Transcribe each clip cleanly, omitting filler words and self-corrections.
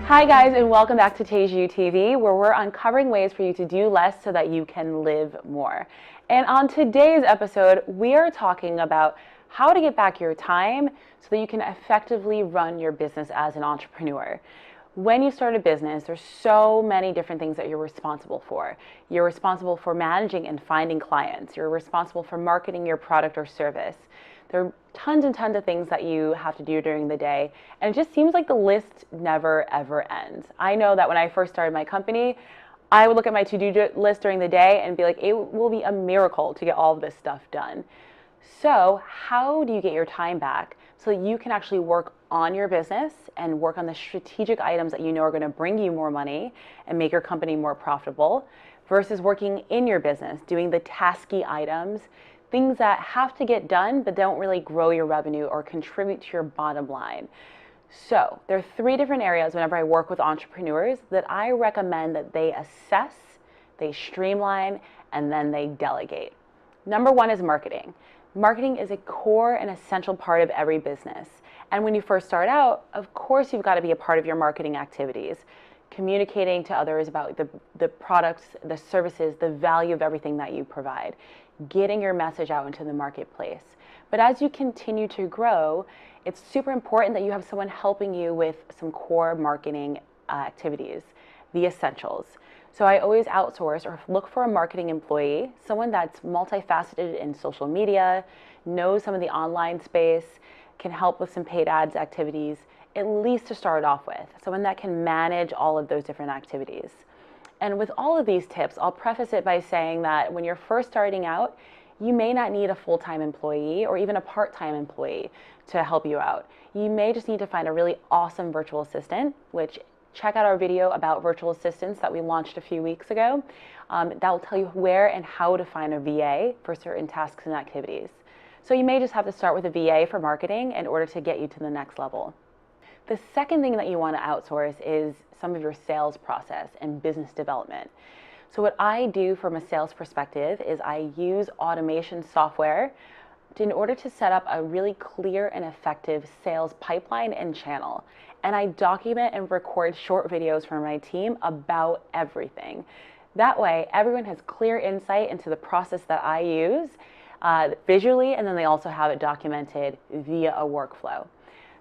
Hi guys, and welcome back to Teju TV, where we're uncovering ways for you to do less so that you can live more. And on today's episode, we are talking about how to get back your time so that you can effectively run your business as an entrepreneur. When you start a business, there's so many different things that you're responsible for. You're responsible for managing and finding clients. You're responsible for marketing your product or service. There are tons and tons of things that you have to do during the day, and it just seems like the list never ever ends. I know that when I first started my company, I would look at my to-do list during the day and be like, it will be a miracle to get all of this stuff done. So how do you get your time back so that you can actually work on your business and work on the strategic items that you know are going to bring you more money and make your company more profitable, versus working in your business, doing the tasky items, things that have to get done but don't really grow your revenue or contribute to your bottom line? So there are three different areas whenever I work with entrepreneurs that I recommend that they assess, they streamline, and then they delegate. Number one is marketing. Marketing is a core and essential part of every business. And when you first start out, of course, you've got to be a part of your marketing activities, communicating to others about the products, the services, the value of everything that you provide, getting your message out into the marketplace. But as you continue to grow, it's super important that you have someone helping you with some core marketing activities, the essentials. So I always outsource or look for a marketing employee, someone that's multifaceted in social media, knows some of the online space, can help with some paid ads activities, at least to start off with, someone that can manage all of those different activities. And with all of these tips, I'll preface it by saying that when you're first starting out, you may not need a full-time employee or even a part-time employee to help you out. You may just need to find a really awesome virtual assistant, which check out our video about virtual assistants that we launched a few weeks ago. That will tell you where and how to find a VA for certain tasks and activities. So you may just have to start with a VA for marketing in order to get you to the next level. The second thing that you want to outsource is some of your sales process and business development. So what I do from a sales perspective is I use automation software in order to set up a really clear and effective sales pipeline and channel. And I document and record short videos for my team about everything. That way, everyone has clear insight into the process that I use visually, and then they also have it documented via a workflow.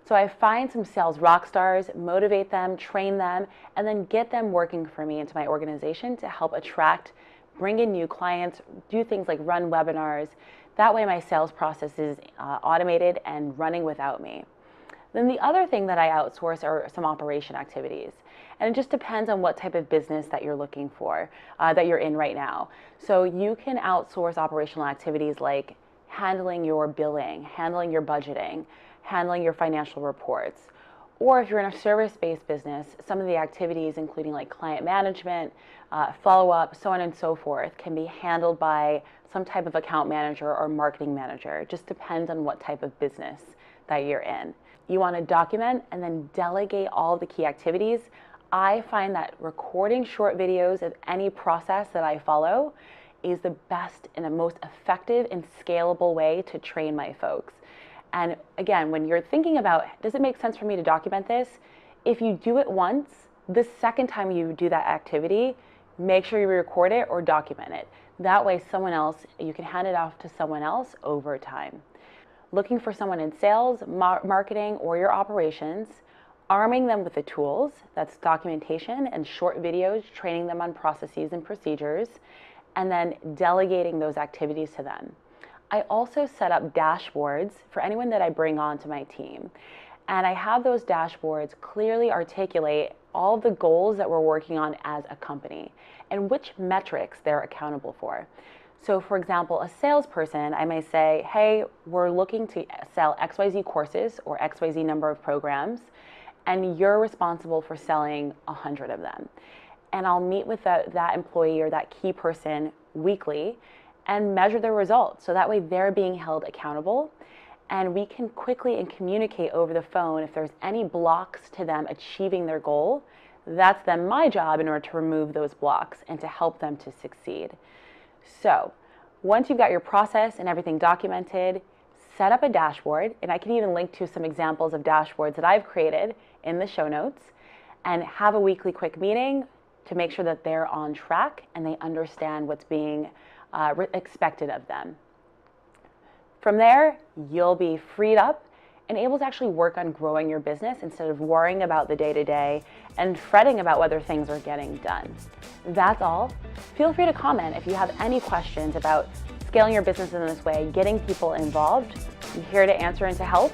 So I find some sales rock stars, motivate them, train them, and then get them working for me into my organization to help attract, bring in new clients, do things like run webinars. That way my sales process is automated and running without me. Then the other thing that I outsource are some operation activities. And it just depends on what type of business that you're looking for, that you're in right now. So you can outsource operational activities like handling your billing, handling your budgeting, handling your financial reports. Or if you're in a service-based business, some of the activities, including like client management, follow-up, so on and so forth, can be handled by some type of account manager or marketing manager. It just depends on what type of business that you're in. You want to document and then delegate all of the key activities. I find that recording short videos of any process that I follow is the best and the most effective and scalable way to train my folks. And again, when you're thinking about, does it make sense for me to document this? If you do it once, the second time you do that activity, make sure you record it or document it. That way you can hand it off to someone else over time. Looking for someone in sales, marketing, or your operations, arming them with the tools, that's documentation and short videos, training them on processes and procedures, and then delegating those activities to them. I also set up dashboards for anyone that I bring on to my team. And I have those dashboards clearly articulate all the goals that we're working on as a company and which metrics they're accountable for. So for example, a salesperson, I may say, hey, we're looking to sell XYZ courses or XYZ number of programs, and you're responsible for selling 100 of them. And I'll meet with that employee or that key person weekly and measure their results. So that way they're being held accountable, and we can quickly and communicate over the phone if there's any blocks to them achieving their goal. That's then my job in order to remove those blocks and to help them to succeed. So once you've got your process and everything documented, set up a dashboard, and I can even link to some examples of dashboards that I've created in the show notes, and have a weekly quick meeting to make sure that they're on track and they understand what's being expected of them. From there, you'll be freed up and able to actually work on growing your business instead of worrying about the day-to-day and fretting about whether things are getting done. That's all. Feel free to comment if you have any questions about scaling your business in this way, getting people involved. I'm here to answer and to help.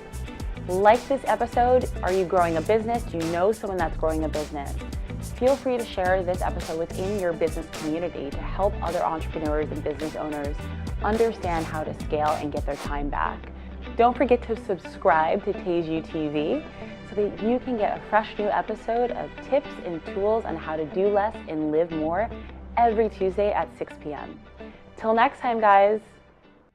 Like this episode. Are you growing a business? Do you know someone that's growing a business? Feel free to share this episode within your business community to help other entrepreneurs and business owners understand how to scale and get their time back. Don't forget to subscribe to Teju TV so that you can get a fresh new episode of tips and tools on how to do less and live more every Tuesday at 6 p.m. Till next time, guys.